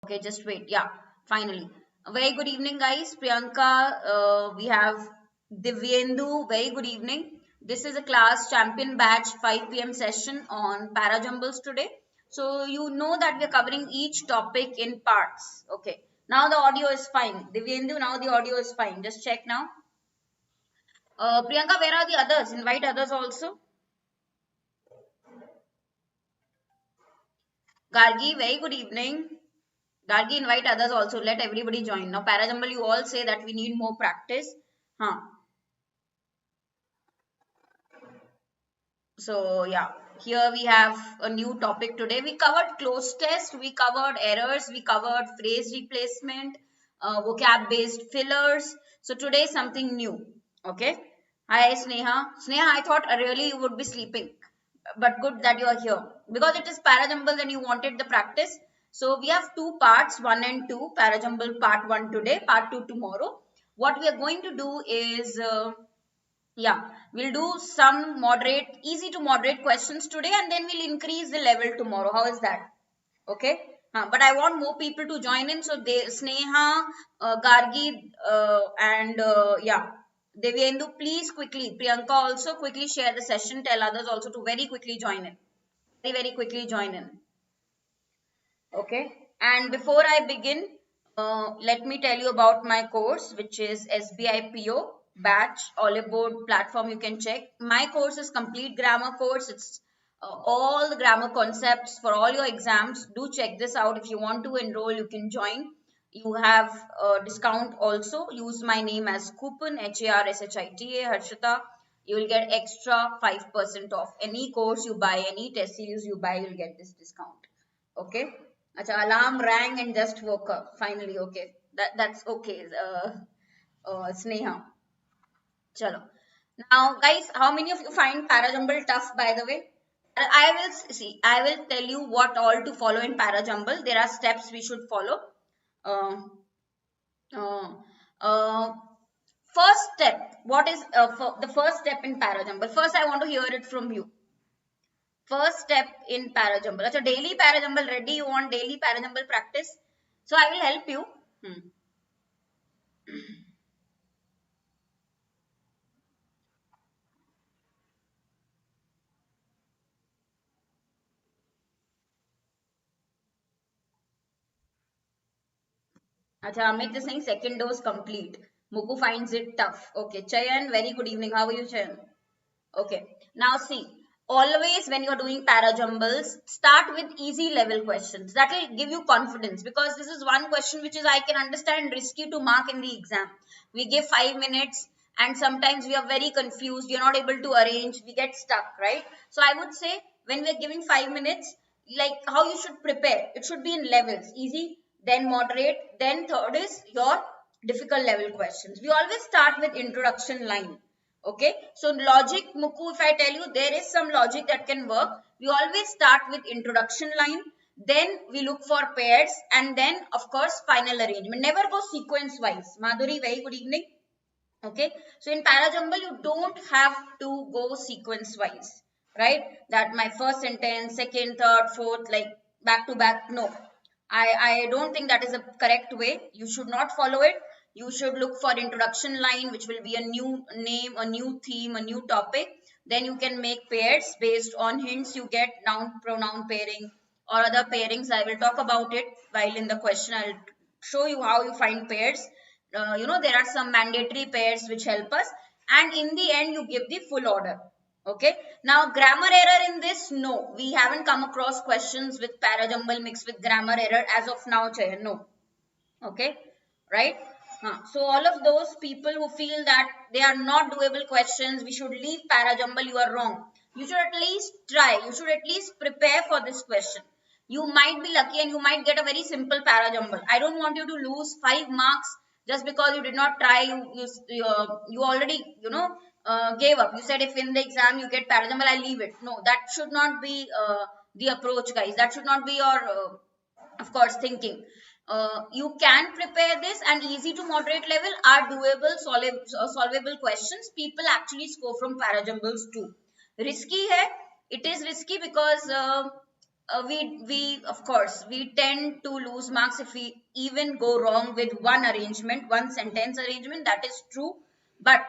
Okay, just wait. Yeah, finally. A very good evening, guys. Priyanka, we have Divyendu. Very good evening. This is a class champion batch 5 p.m. session on Parajumbles today. So you know that we are covering each topic in parts. Okay. Now the audio is fine. Divyendu, now the audio is fine. Just check now. Priyanka, where are the others? Invite others also. Gargi, very good evening. Gargi, invite others also. Let everybody join. Now, Parajumble, you all say that we need more practice. Huh. So, yeah, here we have a new topic today. We covered close test, we covered errors, we covered phrase replacement, vocab based fillers. So, today something new. Okay. Hi, Sneha. Sneha, I thought really you would be sleeping, but good that you are here because it is Parajumble and you wanted the practice. So we have two parts, 1 and 2, Parajumble part 1 today, part 2 tomorrow. What we are going to do is, we'll do some moderate, easy to moderate questions today and then we'll increase the level tomorrow. How is that? Okay. But I want more people to join in. So they, Sneha, Gargi, and Devyendu, please quickly. Priyanka also quickly share the session. Tell others also to very quickly join in. Very quickly join in. Okay. And before I begin, let me tell you about my course, which is SBI PO batch Oliveboard platform. You can check. My course is complete grammar course. It's all the grammar concepts for all your exams. Do check this out. If you want to enroll, you can join. You have a discount also. Use my name as coupon HARSHITA Harshita. You will get extra 5% off any course you buy, any test series you buy. You'll get this discount. Okay. Acha, alarm rang and just woke up. Finally, okay. That's okay. Sneha. Chalo. Now, guys, how many of you find Parajumble tough, by the way? I will tell you what all to follow in Parajumble. There are steps we should follow. Uh, uh, uh, First step. What is the first step in Parajumble? First, I want to hear it from you. First step in Parajumble. Acha, daily Parajumble ready? You want daily Parajumble practice? So I will help you. Acha, Amit is saying second dose complete. Muku finds it tough. Okay, Chayan, very good evening. How are you, Chayan? Okay, now see, always when you're doing Parajumbles, start with easy level questions. That will give you confidence because this is one question which is, I can understand, risky to mark in the exam. We give 5 minutes and sometimes we are very confused. You're not able to arrange. We get stuck, right? So I would say when we're giving 5 minutes, like how you should prepare. It should be in levels, easy, then moderate, then third is your difficult level questions. We always start with introduction line. Okay, so logic, Muku, if I tell you there is some logic that can work, we always start with introduction line, then we look for pairs, and then of course final arrangement. Never go sequence wise. Madhuri, very good evening. Okay, so in Parajumble you don't have to go sequence wise, right? That my first sentence, second, third, fourth, like back to back. No, I don't think that is a correct way. You should not follow it. You should look for introduction line, which will be a new name, a new theme, a new topic. Then you can make pairs based on hints you get, noun pronoun pairing or other pairings. I will talk about it while in the question. I'll show you how you find pairs. There are some mandatory pairs which help us, and in the end you give the full order. Okay, now grammar error in this, no, we haven't come across questions with Parajumble mixed with grammar error as of now, Chayan. No. Okay, right? So all of those people who feel that they are not doable questions, we should leave Parajumble, you are wrong. You should at least try. You should at least prepare for this question. You might be lucky and you might get a very simple Parajumble. I don't want you to lose 5 marks just because you did not try. You already gave up. You said if in the exam you get Parajumble, I leave it. No, that should not be the approach, guys. That should not be your of course thinking. You can prepare this, and easy to moderate level are doable solvable questions. People actually score from Parajumbles too. Risky hai, it is risky because we of course we tend to lose marks if we even go wrong with one arrangement, one sentence arrangement. That is true, but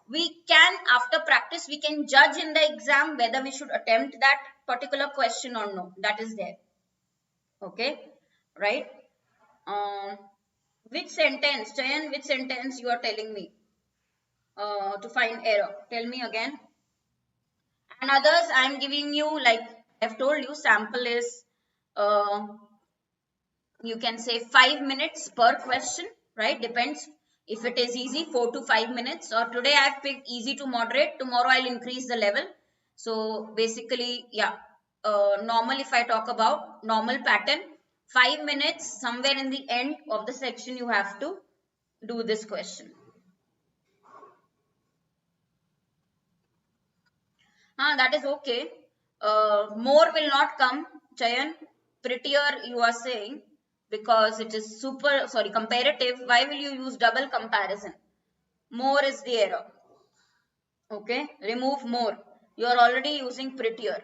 we can, after practice, we can judge in the exam whether we should attempt that particular question or no. That is there. Okay, right? Um, which sentence, Chayan? Which sentence you are telling me to find error? Tell me again. And others, I am giving you, like I've told you, sample is uh, you can say 5 minutes per question, right? Depends. If it is easy, 4 to 5 minutes. Or today I've picked easy to moderate. Tomorrow I'll increase the level. So basically, yeah, normal, if I talk about normal pattern, 5 minutes, somewhere in the end of the section you have to do this question. That is okay. More will not come, Chayan. Prettier you are saying, because it is comparative. Why will you use double comparison? More is the error. Okay, remove more. You are already using prettier.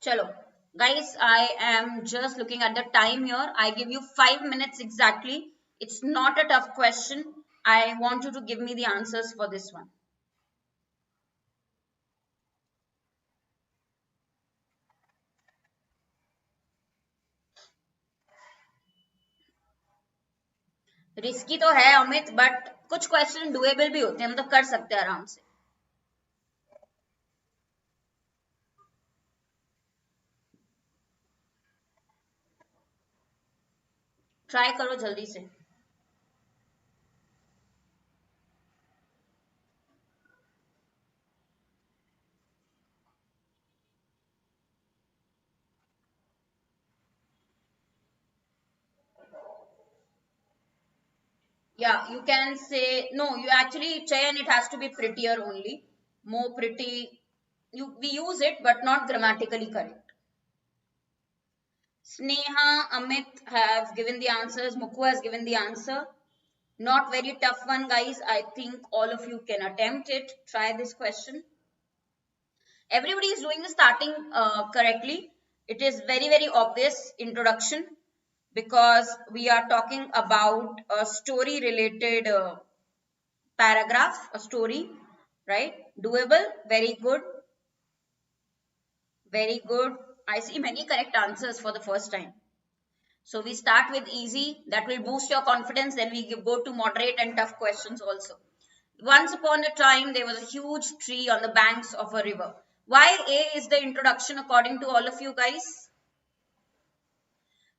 Chalo. Guys, I am just looking at the time here. I give you 5 minutes exactly. It's not a tough question. I want you to give me the answers for this one. Risky तो है Amit, but कुछ question doable भी होते हैं, मतलब कर सकते हैं आराम से. ट्राई करो जल्दी से. Yeah, you can say no. You actually, Chayan, it has to be prettier only. More pretty. We use it, but not grammatically correct. Sneha, Amit have given the answers. Mukhu has given the answer. Not very tough one, guys. I think all of you can attempt it. Try this question. Everybody is doing the starting correctly. It is very, very obvious introduction, because we are talking about a story related paragraph, a story, right? Doable, very good, very good. I see many correct answers for the first time. So we start with easy, that will boost your confidence. Then we go to moderate and tough questions also. Once upon a time, there was a huge tree on the banks of a river. Why A is the introduction according to all of you guys?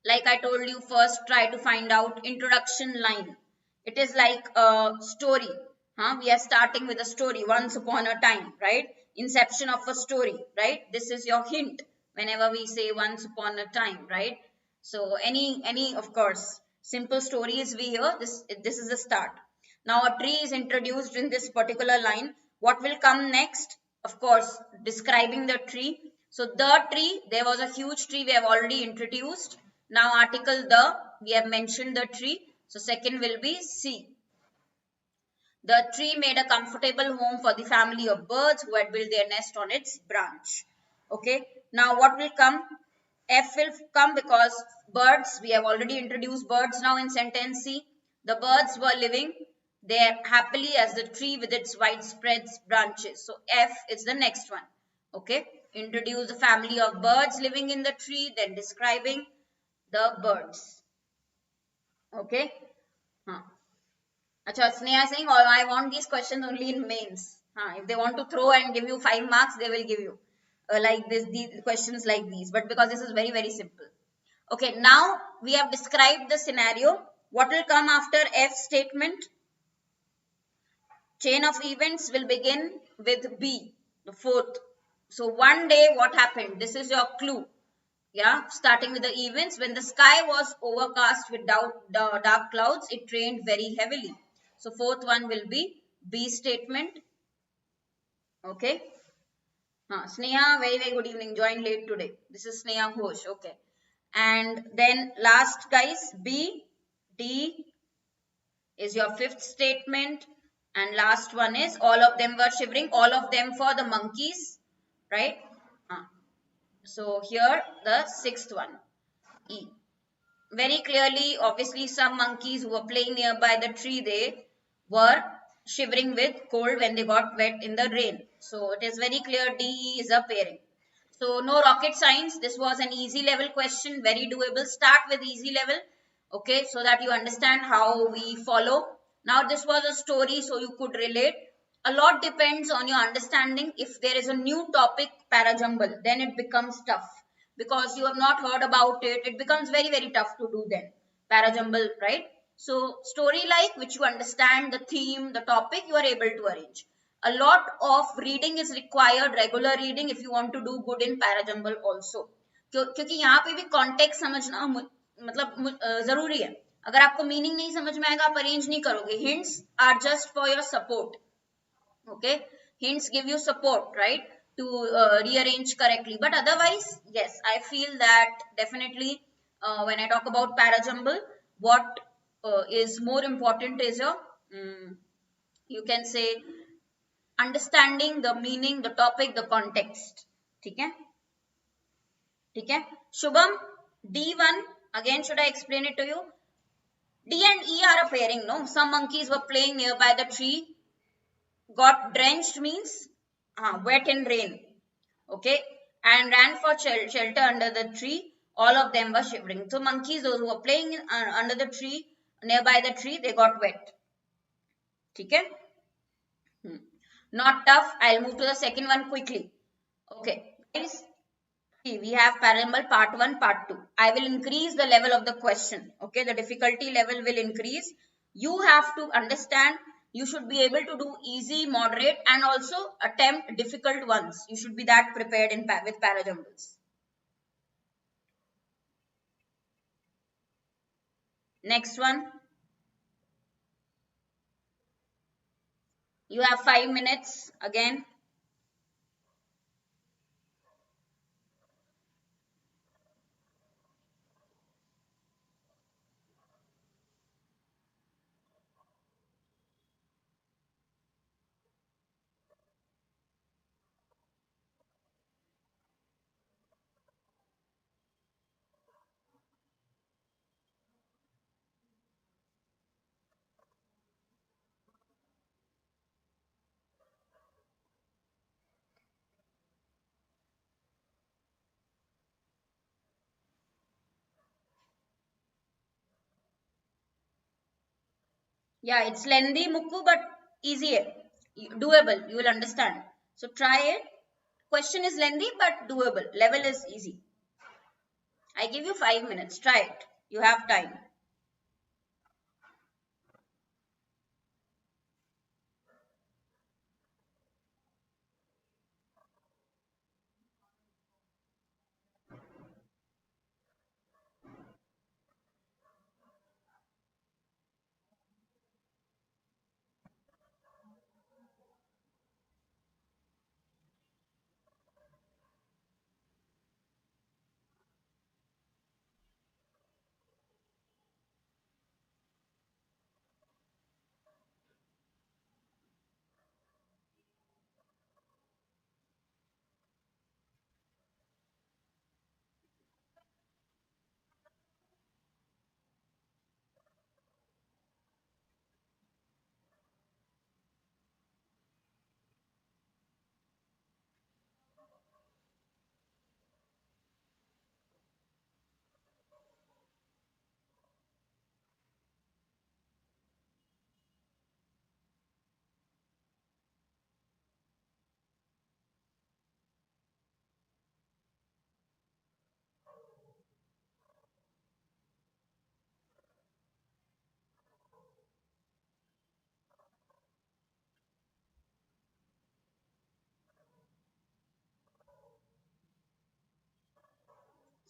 Like I told you, first try to find out introduction line. It is like a story. We are starting with a story, once upon a time, right? Inception of a story, right? This is your hint whenever we say once upon a time, right? So any of course, simple stories we hear, this is the start. Now a tree is introduced in this particular line. What will come next? Of course, describing the tree. So the tree, there was a huge tree we have already introduced. Now article the, we have mentioned the tree. So second will be C. The tree made a comfortable home for the family of birds who had built their nest on its branch. Okay. Now what will come? F will come because birds, we have already introduced birds now in sentence C. The birds were living there happily as the tree with its widespread branches. So F is the next one. Okay. Introduce the family of birds living in the tree, then describing the birds. Okay. Acha, Sneha saying, oh, I want these questions only in mains. If they want to throw and give you 5 marks, they will give you like this, these questions like these. But because this is very, very simple. Okay, now we have described the scenario. What will come after F statement? Chain of events will begin with B, the fourth. So one day, what happened? This is your clue. Yeah, starting with the events. When the sky was overcast with dark clouds, it rained very heavily. So fourth one will be B statement. Okay. Sneha, very, very good evening. Joined late today. This is Sneha Ghosh. Okay. And then last, guys, B, D, is your fifth statement. And last one is all of them were shivering, all of them for the monkeys, right? So here the sixth one, E. Very clearly, obviously, some monkeys who were playing nearby the tree, they were shivering with cold when they got wet in the rain. So it is very clear DE is a pairing. So no rocket science. This was an easy level question, very doable. Start with easy level, okay, so that you understand how we follow. Now this was a story, so you could relate. A lot depends on your understanding. If there is a new topic, parajumble, then it becomes tough because you have not heard about it. It becomes very, very tough to do then. Parajumble, right? So story like which you understand the theme, the topic, you are able to arrange. A lot of reading is required, regular reading if you want to do good in parajumble also. क्योंकि यहाँ पे भी context समझना मतलब जरूरी है. अगर आपको मीनिंग नहीं समझ में आएगा आप अरेंज नहीं करोगे. Hints are just for your support. Okay, hints give you support, right, to rearrange correctly, but otherwise yes, I feel that definitely when I talk about parajumble, what is more important is your you can say understanding the meaning, the topic, the context. ठीक है, ठीक है. Shubham, D1 again, should I explain it to you? D and E are a pairing, no? Some monkeys were playing nearby the tree. Got drenched means wet in rain, okay, and ran for shelter under the tree. All of them were shivering. So monkeys, those who were playing under the tree, nearby the tree, they got wet. Okay, not tough. I'll move to the second one quickly. Okay, guys, we have parallel part 1, part 2. I will increase the level of the question. Okay, the difficulty level will increase. You have to understand. You should be able to do easy, moderate, and also attempt difficult ones. You should be that prepared with parajumbles. Next one. You have 5 minutes again. Yeah, it's lengthy, Mukku, but easy. Doable. You will understand. So try it. Question is lengthy, but doable. Level is easy. I give you 5 minutes. Try it. You have time.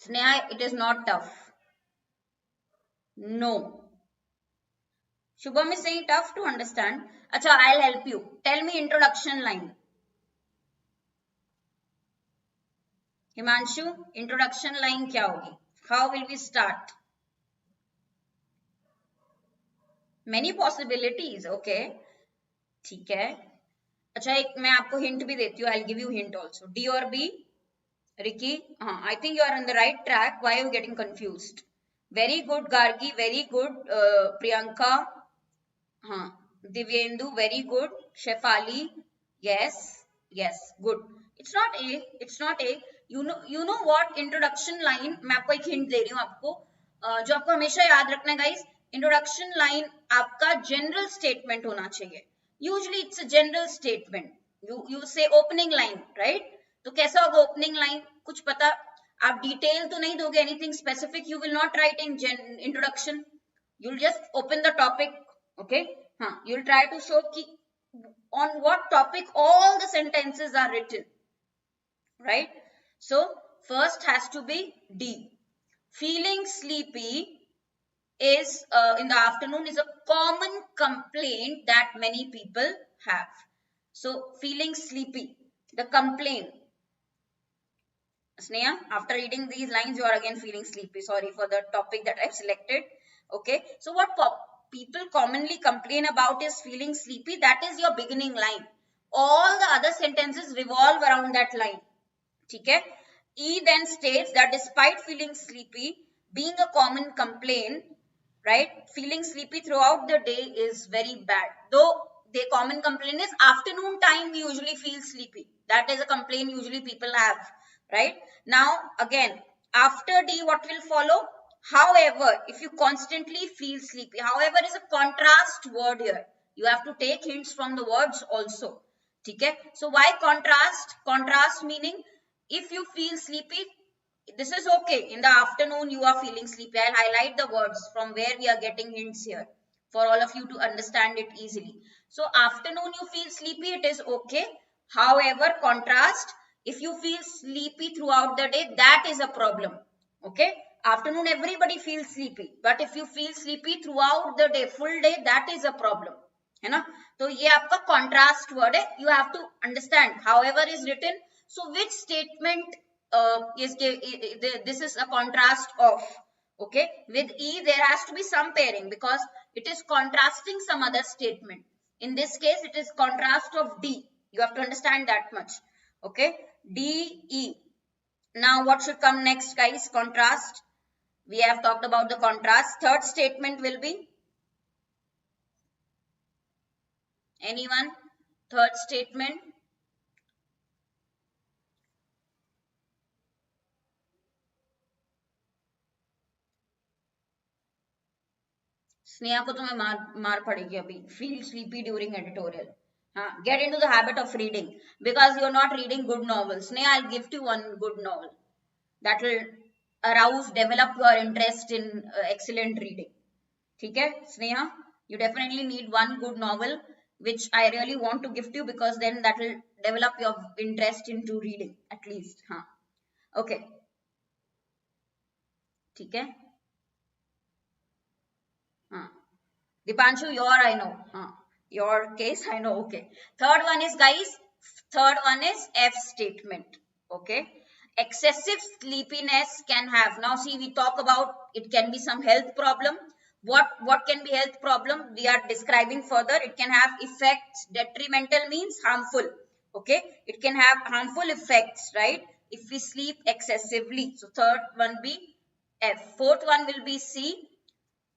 Sneha, it is not tough. No. Shubham is saying tough to understand. Acha, I'll help you. Tell me introduction line. Himanshu, introduction line क्या होगी? How will we start? Many possibilities. Okay, ठीक है. अच्छा, एक मैं आपको hint भी देती हूँ. I'll give you hint also. D or B? Ricky? I think you are on the right track. Why are you getting confused? Very good, Gargi. Very good, Priyanka. Divyendu, very good. Shefali, yes, yes, good. It's not A. It's not A. You know what? Introduction line. मैं आपको एक hint दे रही हूँ आपको, जो आपको हमेशा याद रखना है guys. Introduction line आपका general statement होना चाहिए. Usually it's a general statement. You say opening line, right? तो कैसा होगा opening line? कुछ पता, आप detail तो नहीं दोगे, anything specific you will not write in introduction. You'll just open the topic. Okay, you'll try to show on what topic all the sentences are written, right? So first has to be D. Feeling sleepy is in the afternoon is a common complaint that many people have. So feeling sleepy, the complaint. Sneha, after reading these lines, you are again feeling sleepy. Sorry for the topic that I've selected. Okay, so what people commonly complain about is feeling sleepy. That is your beginning line. All the other sentences revolve around that line. Okay. E then states that despite feeling sleepy being a common complaint, right, feeling sleepy throughout the day is very bad. Though the common complaint is afternoon time we usually feel sleepy. That is a complaint usually people have, right? Now again, after D what will follow? However, if you constantly feel sleepy, however is a contrast word here. You have to take hints from the words also. Okay? So why contrast? Contrast meaning if you feel sleepy, this is okay. In the afternoon you are feeling sleepy. I'll highlight the words from where we are getting hints here for all of you to understand it easily. So afternoon you feel sleepy, it is okay. However, contrast, if you feel sleepy throughout the day, that is a problem. Okay, afternoon everybody feels sleepy, but if you feel sleepy throughout the day, full day, that is a problem, है ना? तो ये आपका contrast word है. You have to understand. However is written. So which statement this is a contrast of? Okay, with E there has to be some pairing because it is contrasting some other statement. In this case, it is contrast of D. You have to understand that much. Okay, D, E. Now what should come next, guys? Contrast. We have talked about the contrast. Third statement will be, anyone? Third statement. Sneha को तुम्हें मार पड़ेगी अभी. Feel sleepy during editorial. Get into the habit of reading because you're not reading good novels. Sneha, I'll give you one good novel that will arouse, develop your interest in excellent reading. Okay, Sneha, you definitely need one good novel which I really want to gift you because then that will develop your interest into reading at least. Okay. Okay. Dipanshu, I know. Your case, I know. Okay. Third one is, guys, F statement. Okay. Excessive sleepiness can have. Now, see, we talk about it can be some health problem. What can be health problem? We are describing further. It can have effects. Detrimental means harmful. Okay. It can have harmful effects, right? If we sleep excessively. So, third one be F. Fourth one will be C.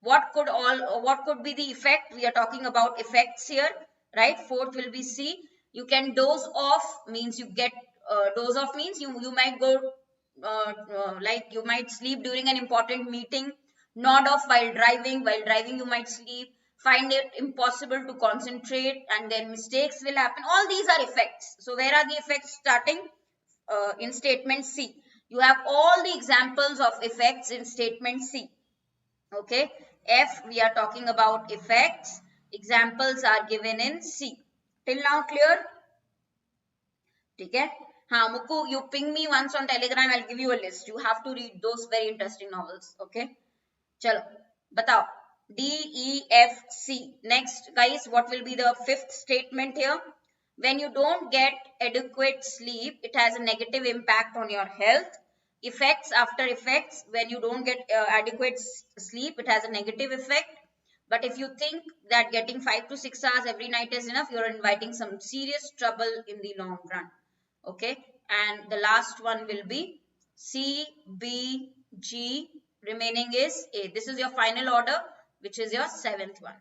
What could be the effect? We are talking about effects here, right? Fourth will be C. You can doze off, means you get doze off means you might go like you might sleep during an important meeting. Nod off while driving. While driving you might sleep. Find it impossible to concentrate, and then mistakes will happen. All these are effects. So where are the effects starting? In statement C. You have all the examples of effects in statement C. Okay, F, we are talking about effects. Examples are given in C. Till now clear? Okay. Muku, you ping me once on Telegram. I'll give you a list. You have to read those very interesting novels. Okay. Chalo. Batao. D, E, F, C. Next, guys, what will be the fifth statement here? When you don't get adequate sleep, it has a negative impact on your health. Effects, after effects, when you don't get adequate sleep, it has a negative effect. But if you think that getting 5 to 6 hours every night is enough, you're inviting some serious trouble in the long run. Okay, and the last one will be C, B, G, remaining is A. This is your final order, which is your seventh one.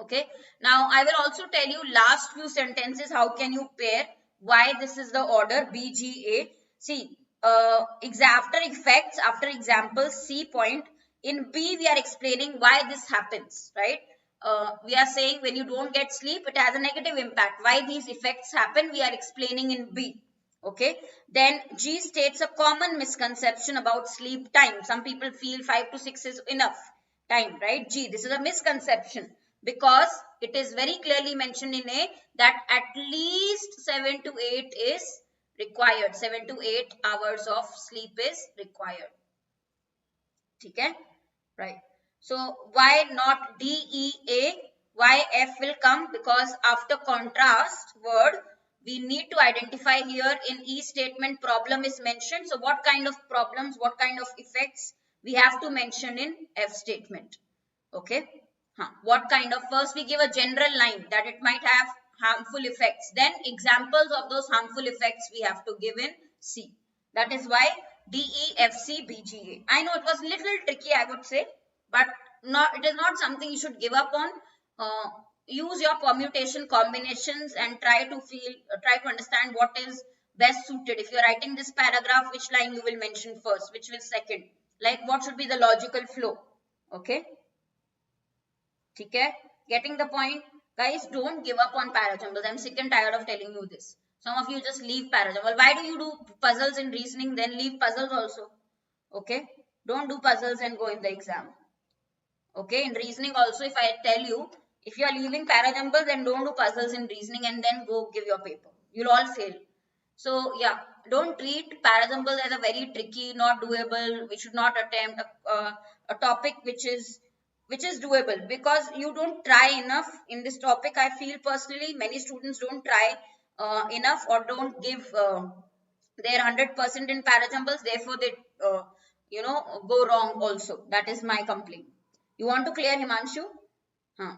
Okay, now I will also tell you last few sentences how can you pair, why this is the order BGA. See, after effects, after example C point, in B we are explaining why this happens, right? We are saying when you don't get sleep, it has a negative impact. Why these effects happen, we are explaining in B. Okay, then G states a common misconception about sleep time. Some people feel 5 to 6 is enough time, right? G, this is a misconception because it is very clearly mentioned in A that at least 7 to 8 is required. 7 to 8 hours of sleep is required. Okay, right? So why not D, E, A? Why F will come? Because after contrast word, we need to identify here in E statement problem is mentioned. So what kind of problems, what kind of effects we have to mention in F statement? Okay. What kind of, first we give a general line that it might have harmful effects. Then examples of those harmful effects we have to give in C. That is why D, E, F, C, B, G, A. I know it was little tricky, I would say, but not, it is not something you should give up on. Use your permutation combinations and try to understand what is best suited. If you're writing this paragraph, which line you will mention first, which will second, like what should be the logical flow. Okay. Okay, getting the point? Guys, don't give up on Parajumbles. I'm sick and tired of telling you this. Some of you just leave Parajumble. Why do you do puzzles in reasoning, then leave puzzles also? Okay, don't do puzzles and go in the exam. Okay, in reasoning also, if I tell you, if you are leaving Parajumbles, then don't do puzzles in reasoning and then go give your paper. You'll all fail. So yeah, don't treat Parajumbles as a very tricky, not doable. We should not attempt a topic which is doable, because you don't try enough in this topic. I feel personally many students don't try enough or don't give their 100% in Parajumbles. Therefore, they go wrong also. That is my complaint. You want to clear, Himanshu? Huh.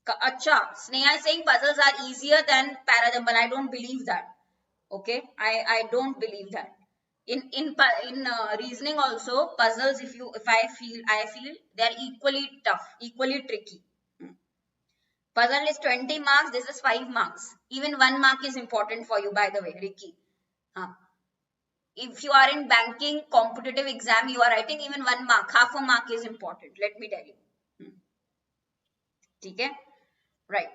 Acha, Sneha is saying puzzles are easier than Parajumble. I don't believe that. Okay, I don't believe that. In reasoning also, puzzles, if I feel they're equally tough, equally tricky. Puzzle is 20 marks, this is 5 marks. Even 1 mark is important for you, by the way, Ricky. If you are in banking competitive exam, you are writing even 1 mark, half a mark is important, let me tell you. Okay, right?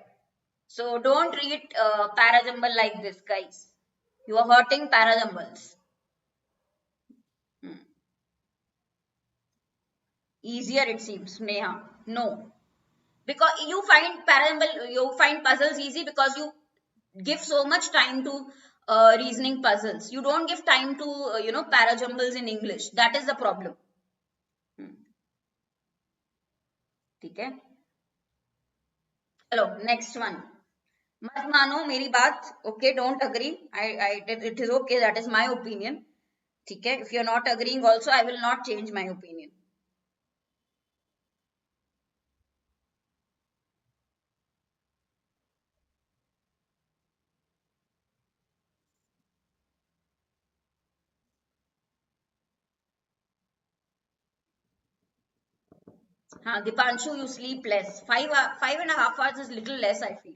So don't read Parajumble like this, guys. You are hurting Parajumbles. Easier it seems, Neha. No, because you find puzzles easy because you give so much time to reasoning puzzles. You don't give time to Parajumbles in English. That is the problem. Okay. Hello, next one. मत मानो मेरी बात. Okay, don't agree. It is okay. That is my opinion. Okay. If you're not agreeing also, I will not change my opinion. Dipanshu, you sleep less. 5.5 hours is little less, I feel.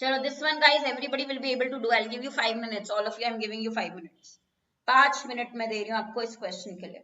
Chalo, this one, guys, everybody will be able to do. I'll give you 5 minutes. All of you, I'm giving you 5 minutes. 5 minute में दे रही हूँ आपको इस question के लिए.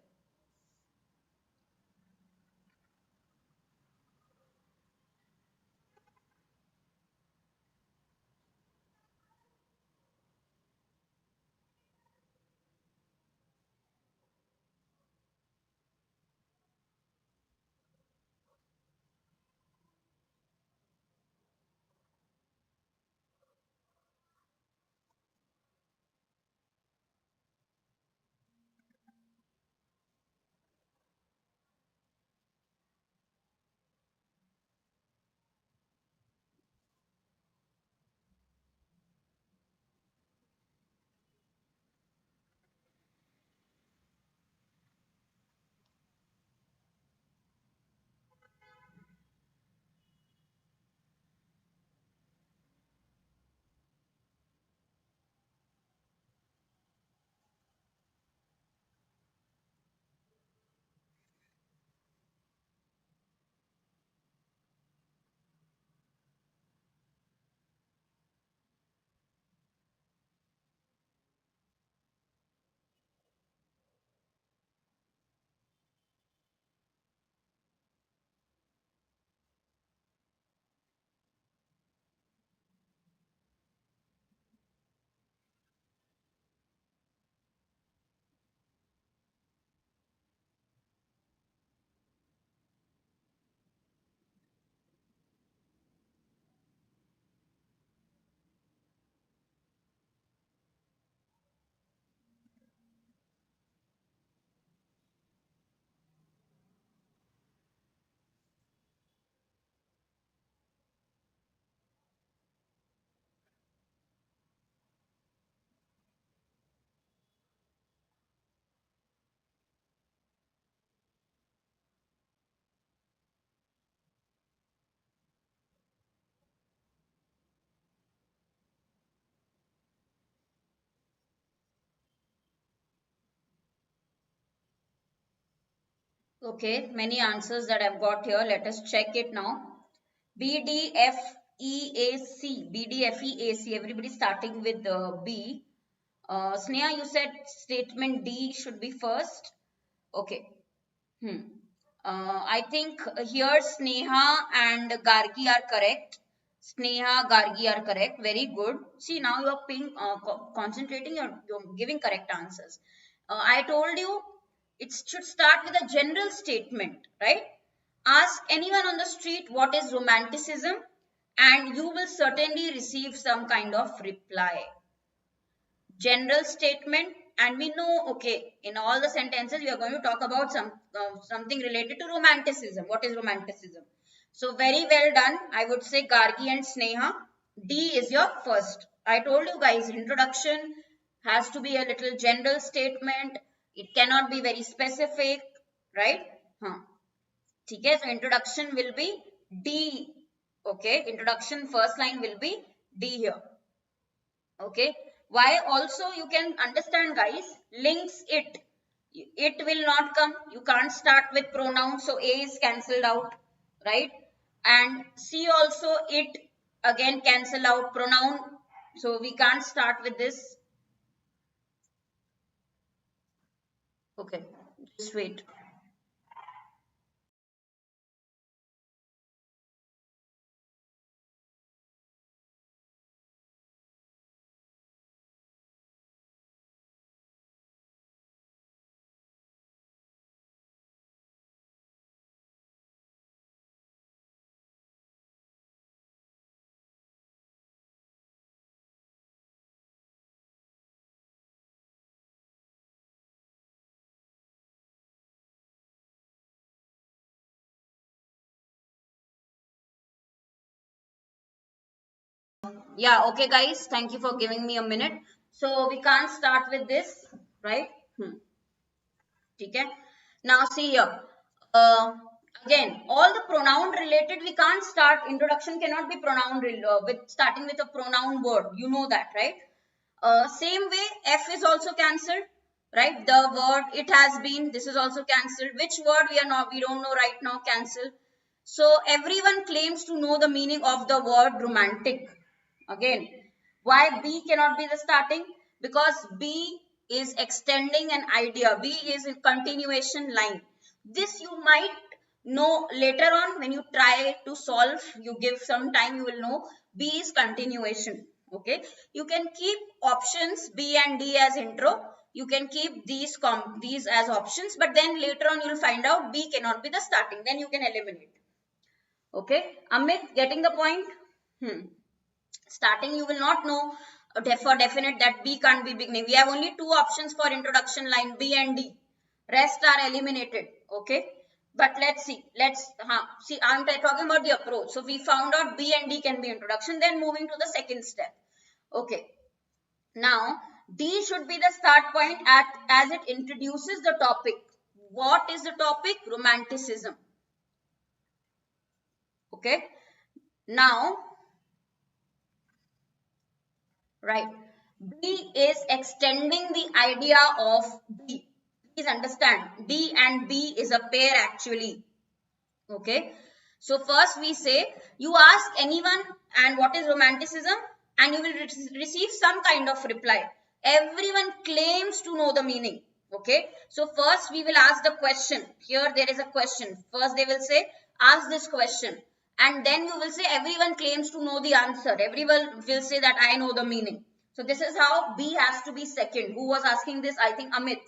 Okay, many answers that I've got here. Let us check it now. BDFEAC. BDFEAC. Everybody starting with B. Sneha, you said statement D should be first. Okay. I think here Sneha and Gargi are correct. Sneha, Gargi are correct. Very good. See, now you're paying, concentrating, you're giving correct answers. I told you it should start with a general statement, right? Ask anyone on the street what is romanticism, and you will certainly receive some kind of reply. General statement, and we know, okay, in all the sentences we are going to talk about something related to romanticism. What is romanticism? So very well done, I would say, Gargi and Sneha. D is your first. I told you guys, introduction has to be a little general statement. It cannot be very specific, right? Okay, so introduction will be D. Okay, introduction first line will be D here. Okay, why also you can understand, guys, links it will not come. You can't start with pronouns, so A is cancelled out, right? And C also, it again cancel out pronoun, so we can't start with this. Okay, just wait. Yeah, okay guys, thank you for giving me a minute. So we can't start with this, right? Okay. Now see here. Uh, Again, all the pronoun related, we can't start. Introduction cannot be pronoun with starting with a pronoun word. You know that, right? Same way, F is also cancelled, right? The word it has been. This is also cancelled. Which word we are not? We don't know right now. Cancelled. So everyone claims to know the meaning of the word romantic. Again, why B cannot be the starting? Because B is extending an idea. B is in continuation line. This you might know later on when you try to solve. You give some time, you will know B is continuation. Okay. You can keep options B and D as intro. You can keep these as options, but then later on you will find out B cannot be the starting. Then you can eliminate. Okay. Amit, getting the point? Starting, you will not know for definite that B can't be beginning. We have only two options for introduction line, B and D. Rest are eliminated. Okay. But let's see. See, I'm talking about the approach. So we found out B and D can be introduction. Then moving to the second step. Okay. Now, D should be the start point as it introduces the topic. What is the topic? Romanticism. Okay. Now, right. B is extending the idea of D. Please understand, D and B is a pair actually. Okay. So first we say, you ask anyone and what is romanticism, and you will receive some kind of reply. Everyone claims to know the meaning. Okay. So first we will ask the question. Here there is a question. First they will say, ask this question. And then you will say, everyone claims to know the answer. Everyone will say that I know the meaning. So this is how B has to be second. Who was asking this? I think Amit.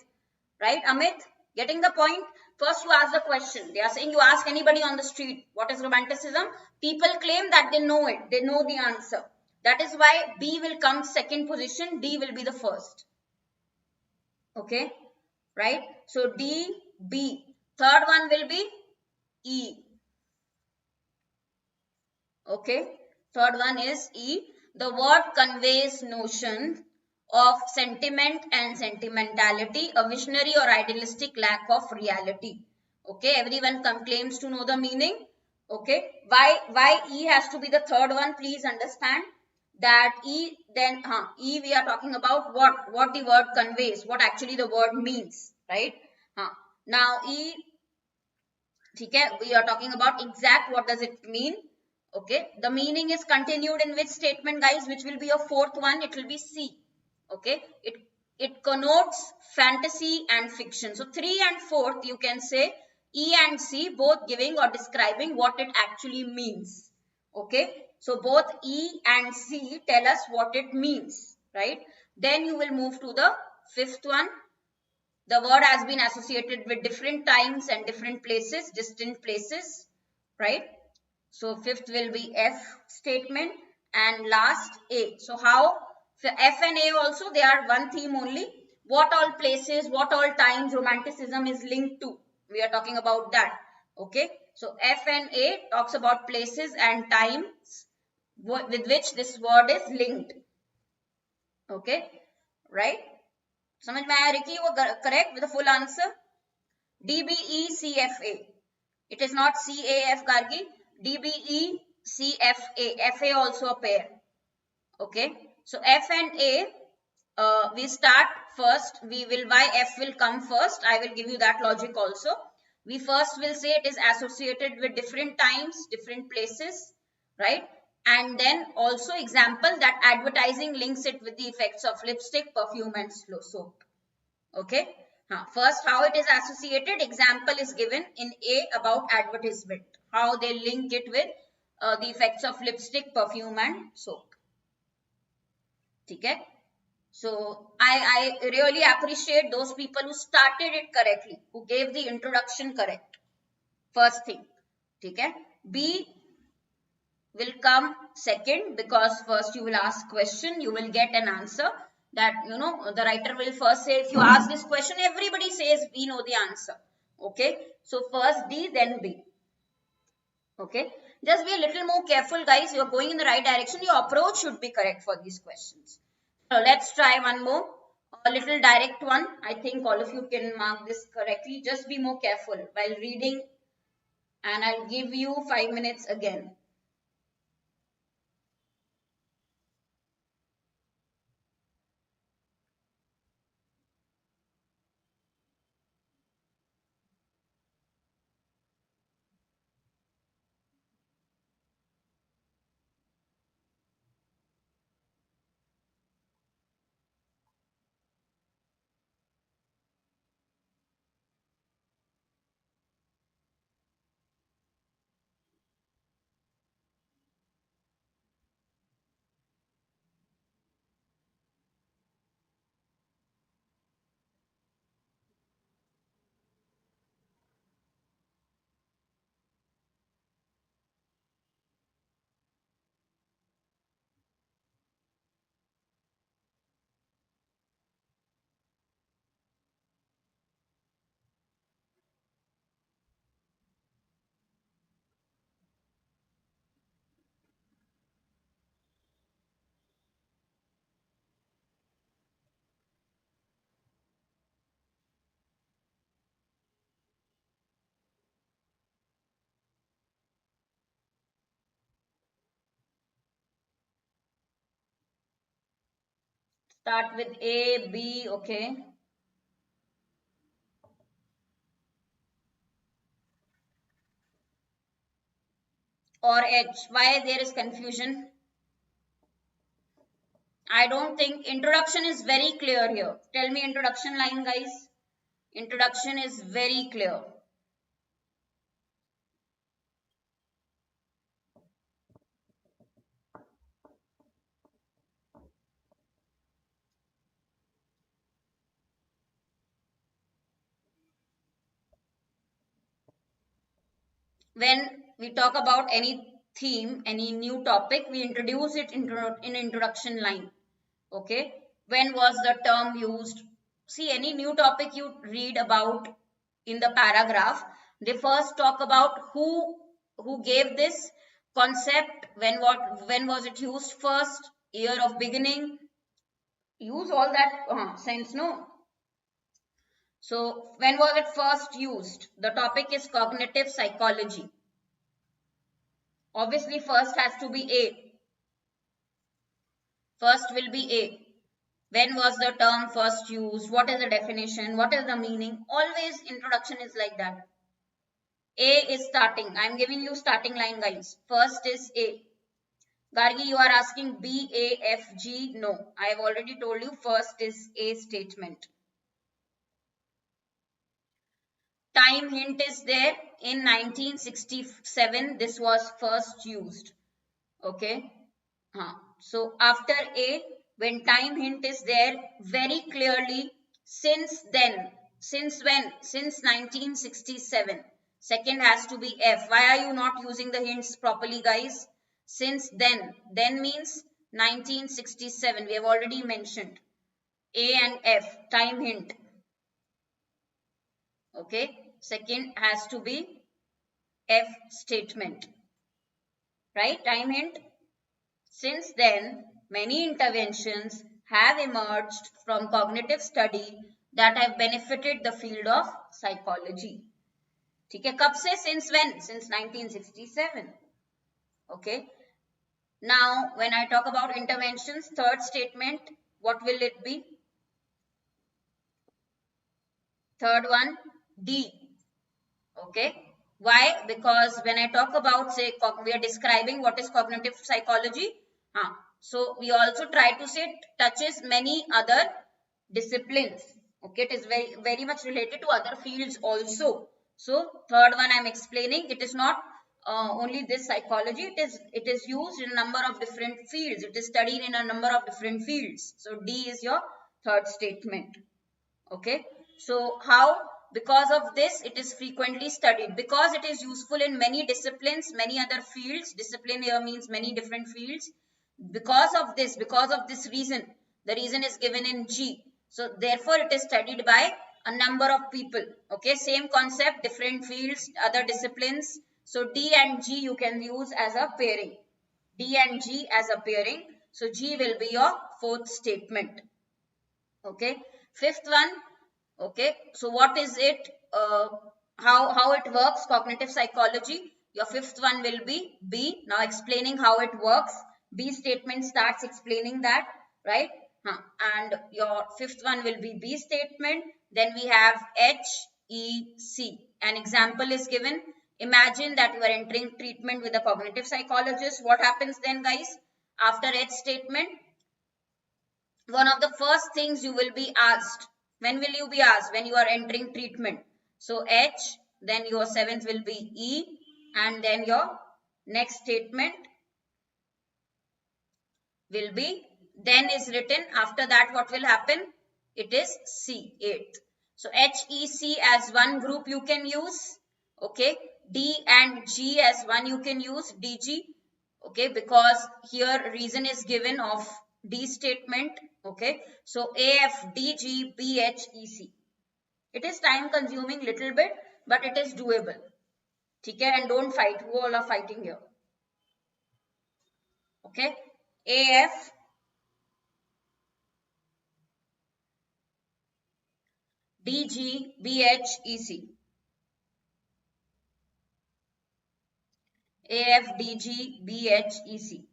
Right, Amit? Getting the point? First you ask the question. They are saying you ask anybody on the street, what is romanticism? People claim that they know it. They know the answer. That is why B will come second position. D will be the first. Okay. Right. So D, B. Third one will be E. Okay. Third one is E. The word conveys notion of sentiment and sentimentality, a visionary or idealistic lack of reality. Okay. Everyone claims to know the meaning. Okay. Why E has to be the third one? Please understand that E, then E we are talking about what the word conveys, what actually the word means, right? Now E ठीक है, we are talking about exact what does it mean. Okay, the meaning is continued in which statement guys, which will be your fourth one, it will be C. Okay, it connotes fantasy and fiction. So 3 and 4th you can say E and C, both giving or describing what it actually means. Okay, so both E and C tell us what it means, right? Then you will move to the 5th one. The word has been associated with different times and different places, distant places, right? So 5th will be F statement and last A. So how F and A also, they are one theme only. What all places, what all times romanticism is linked to. We are talking about that. Okay. So F and A talks about places and times with which this word is linked. Okay. Right. समझ में आया Ricky? वो correct with the full answer. DBECFA. It is not CAF Gargi. DBECFA. FA also a pair. Okay. So F and A, we start first. Why F will come first. I will give you that logic also. We first will say it is associated with different times, different places, right? And then also example that advertising links it with the effects of lipstick, perfume and soap. Okay. First, how it is associated. Example is given in A about advertisement. How they link it with the effects of lipstick, perfume and soap. Okay. So, I really appreciate those people who started it correctly, who gave the introduction correct. First thing. Okay. B will come second because first you will ask question, you will get an answer. That, you know, the writer will first say, if you ask this question, everybody says we know the answer. Okay. So first D, then B. Okay. Just be a little more careful, guys. You are going in the right direction. Your approach should be correct for these questions. So let's try one more. A little direct one. I think all of you can mark this correctly. Just be more careful while reading. And I'll give you 5 minutes again. Start with A, B, okay. Or H. Why there is confusion? I don't think introduction is very clear here. Tell me introduction line, guys. Introduction is very clear. When we talk about any theme, any new topic, we introduce it in introduction line. Okay. When was the term used? See, any new topic you read about in the paragraph, they first talk about who gave this concept, when was it used first, year of beginning, use all that sense, no? So when was it first used? The topic is cognitive psychology. Obviously first has to be A. First will be A. When was the term first used? What is the definition? What is the meaning? Always introduction is like that. A is starting. I'm giving you starting line, guys. First is A. Gargi, you are asking B, A, F, G. No, I have already told you first is A statement. Time hint is there. In 1967, this was first used. Okay. So after A, when time hint is there, very clearly, since then, since when? Since 1967. Second has to be F. Why are you not using the hints properly, guys? Since then. Then means 1967. We have already mentioned. A and F, time hint. Okay. Second has to be F statement. Right? Time hint. Since then, many interventions have emerged from cognitive study that have benefited the field of psychology. ठीक है, कब से? Since when? Since 1967. Okay. Now, when I talk about interventions, third statement, what will it be? Third one, D. Okay. Why? Because when I talk about, say, we are describing what is cognitive psychology. So we also try to say it touches many other disciplines. Okay, it is very much related to other fields also. So third one I'm explaining, it is not only this psychology, it is used in a number of different fields. It is studied in a number of different fields. So D is your third statement. Okay, so how? Because of this, it is frequently studied. Because it is useful in many disciplines, many other fields. Discipline here means many different fields. Because of this reason, the reason is given in G. So therefore, it is studied by a number of people. Okay, same concept, different fields, other disciplines. So D and G you can use as a pairing. D and G as a pairing. So G will be your fourth statement. Okay, fifth one. Okay, so what is it? How it works? Cognitive psychology. Your fifth one will be B. Now explaining how it works. B statement starts explaining that, right? And your fifth one will be B statement. Then we have HEC. An example is given. Imagine that you are entering treatment with a cognitive psychologist. What happens then, guys? After H statement, one of the first things you will be asked. When will you be asked? When you are entering treatment. So H, then your seventh will be E, and then your next statement will be, then is written. After that, what will happen? It is C, 8th. So HEC as one group you can use. Okay. D and G as one you can use. DG. Okay. Because here reason is given of D statement. Okay. So AF, DG, BH, EC. It is time consuming little bit, but it is doable. Okay. And don't fight. Who all are fighting here? Okay. AF, DG, BH, EC. AF, DG, BH, EC.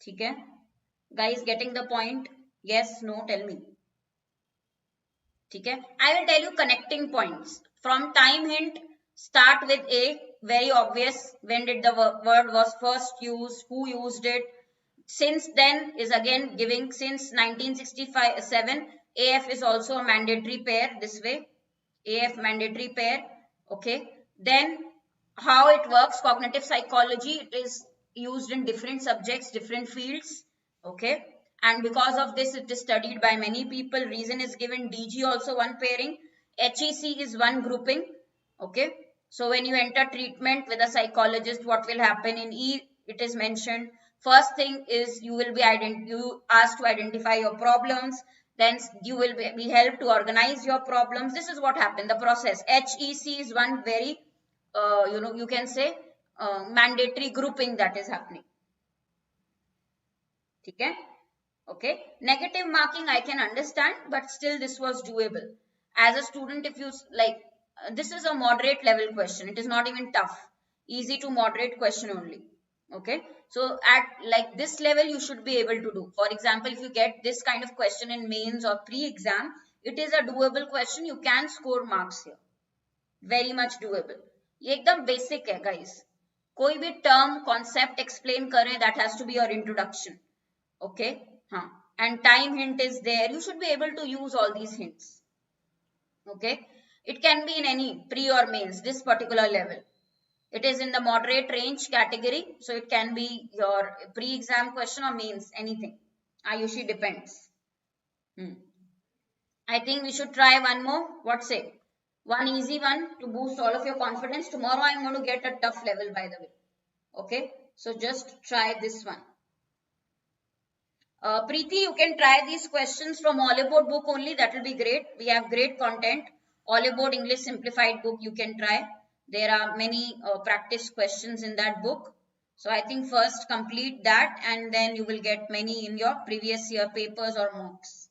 ठीक है? Guys, getting the point? Yes, no, tell me. ठीक है? I will tell you connecting points. From time hint, start with A. Very obvious. When did the word was first used? Who used it? Since then is again giving since 1967. AF is also a mandatory pair this way. AF mandatory pair. Okay. Then how it works, cognitive psychology, it is used in different subjects, different fields. Okay. And because of this, it is studied by many people. Reason is given. DG also one pairing. HEC is one grouping. Okay. So when you enter treatment with a psychologist, what will happen? In E, it is mentioned. First thing is you will be asked to identify your problems. Then you will be helped to organize your problems. This is what happened, the process. HEC is one very, you can say mandatory grouping that is happening. Okay. Okay. Negative marking I can understand, but still this was doable. As a student, if you like, this is a moderate level question. It is not even tough. Easy to moderate question only. Okay. So at like this level, you should be able to do. For example, if you get this kind of question in mains or pre-exam, It is a doable question. You can score marks here. Very much doable. ये एकदम basic है guys. कोई भी term concept explain करें, that has to be your introduction. Okay, हाँ. And time hint is there. You should be able to use all these hints. Okay, it can be in any pre or mains, this particular level. It is in the moderate range category, so it can be your pre-exam question or mains, anything. Ayushi, depends. I think we should try one more. What say? One easy one to boost all of your confidence. Tomorrow I'm going to get a tough level, by the way. Okay, so just try this one. Preeti, you can try these questions from Oliveboard book only. That will be great. We have great content. Oliveboard English Simplified book you can try. There are many practice questions in that book. So I think first complete that and then you will get many in your previous year papers or mocks.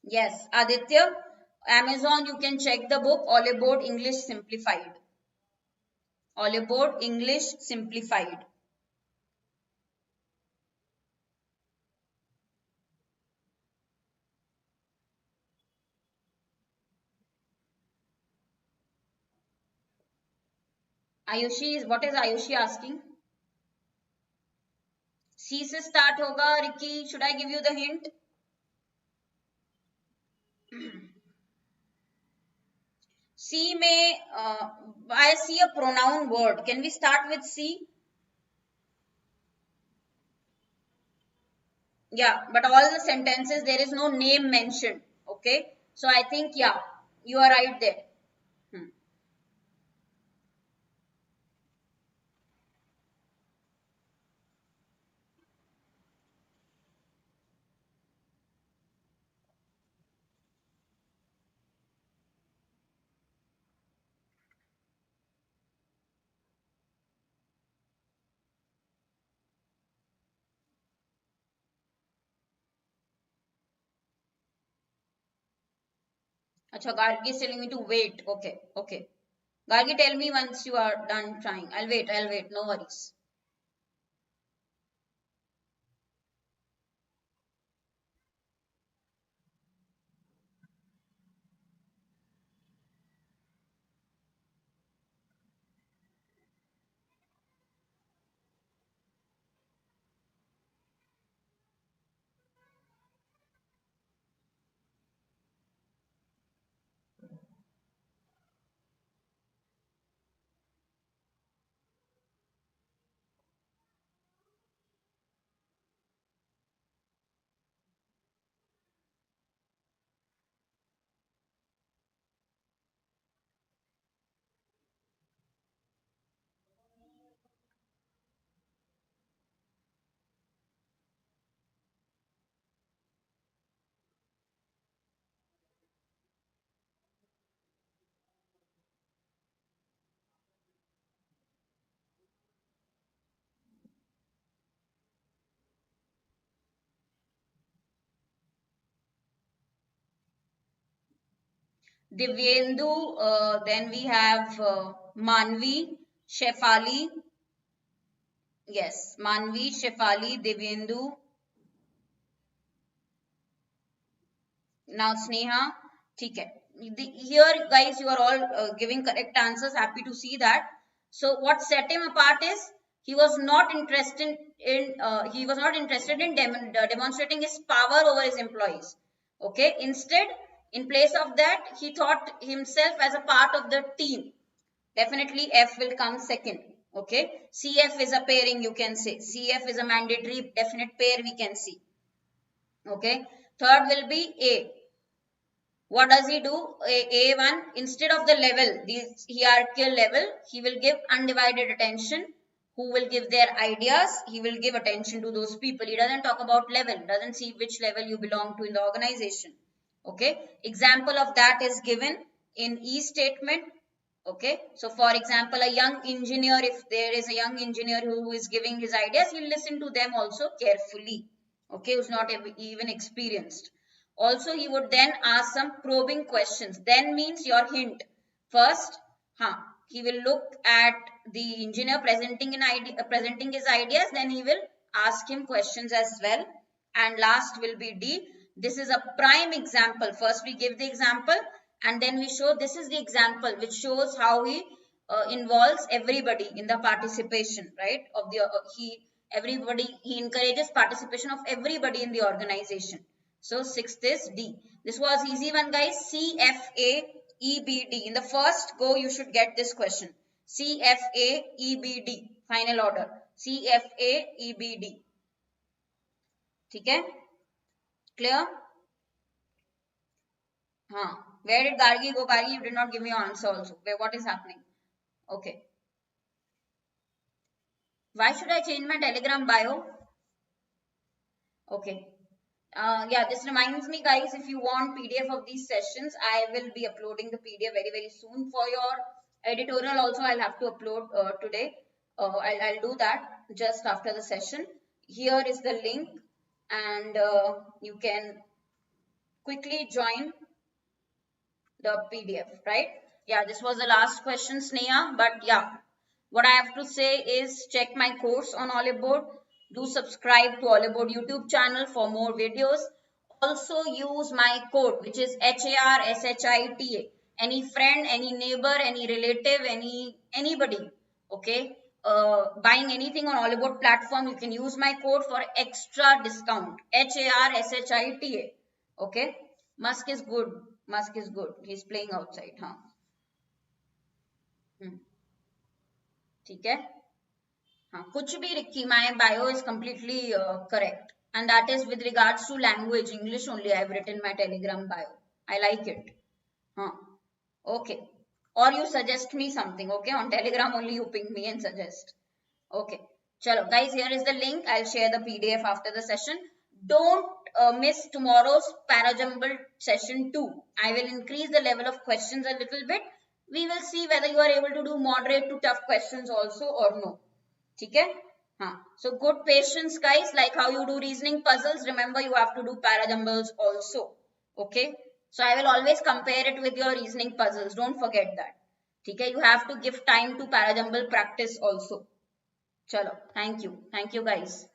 Yes, Aditya, Amazon, you can check the book Oliveboard English Simplified. Oliveboard English Simplified. Ayushi, what is Ayushi asking? C से start होगा. Ricky, should I give you the hint? C may, I see a pronoun word. Can we start with C? Yeah, but all the sentences, there is no name mentioned. Okay. So I think, yeah, you are right there. Acha, Gargi is telling me to wait. Okay, okay. Gargi, tell me once you are done trying. I'll wait, no worries. Divyendu, then we have Manvi, Shefali. Yes, Manvi, Shefali, Divyendu. Now Sneha, okay. Here guys, you are all giving correct answers. Happy to see that. So what set him apart is he was not interested in demonstrating his power over his employees. Okay. Instead, in place of that, he thought himself as a part of the team. Definitely F will come second. Okay. CF is a pairing, you can say. CF is a mandatory definite pair, we can see. Okay. Third will be A. What does he do? A1, instead of the level, the hierarchical level, he will give undivided attention. who will give their ideas, he will give attention to those people. He doesn't talk about level, doesn't see which level you belong to in the organization. Okay, example of that is given in E statement. Okay, so for example, a young engineer, if there is a young engineer who is giving his ideas, he'll listen to them also carefully. Okay, who's not even experienced. Also, he would then ask some probing questions. Then means your hint. First, he will look at the engineer presenting his ideas. Then he will ask him questions as well. And last will be D. This is a prime example. First, we give the example, and then we show this is the example which shows how he involves everybody in the participation, right? Of the he encourages participation of everybody in the organization. So sixth is D. This was easy one, guys. CFAEBD. In the first go, you should get this question. CFAEBD. Final order. CFAEBD. Okay? Clear? Where did Gargi go? Gargi, you did not give me your answer also. What is happening? Okay. Why should I change my Telegram bio? Okay. Yeah, this reminds me, guys, if you want PDF of these sessions, I will be uploading the PDF very, very soon. For your editorial also, I'll have to upload today. I'll do that just after the session. Here is the link, and you can quickly join the PDF, right? Yeah, this was the last question, Sneha. But yeah, what I have to say is check my course on Oliveboard. Do subscribe to Oliveboard YouTube channel for more videos. Also use my code, which is HARSHITA. Any friend, any neighbor, any relative, anybody, okay, buying anything on Oliveboard platform, you can use my code for extra discount. HARSHITA. Okay. Musk is good. Musk is good. He's playing outside. ठीक है? कुछ भी Ricky, my bio is completely correct, and that is with regards to language, English only. I have written my Telegram bio. I like it. Okay. Or you suggest me something. Okay, on Telegram only you ping me and suggest. Okay. Chalo, guys, here is the link. I'll share the PDF after the session. Don't miss tomorrow's Parajumble session 2. I will increase the level of questions a little bit. We will see whether you are able to do moderate to tough questions also or no. Okay? So good patience, guys. Like how you do reasoning puzzles, remember you have to do Parajumbles also. Okay? So I will always compare it with your reasoning puzzles. Don't forget that. Okay? You have to give time to Parajumble practice also. Chalo. Thank you. Thank you, guys.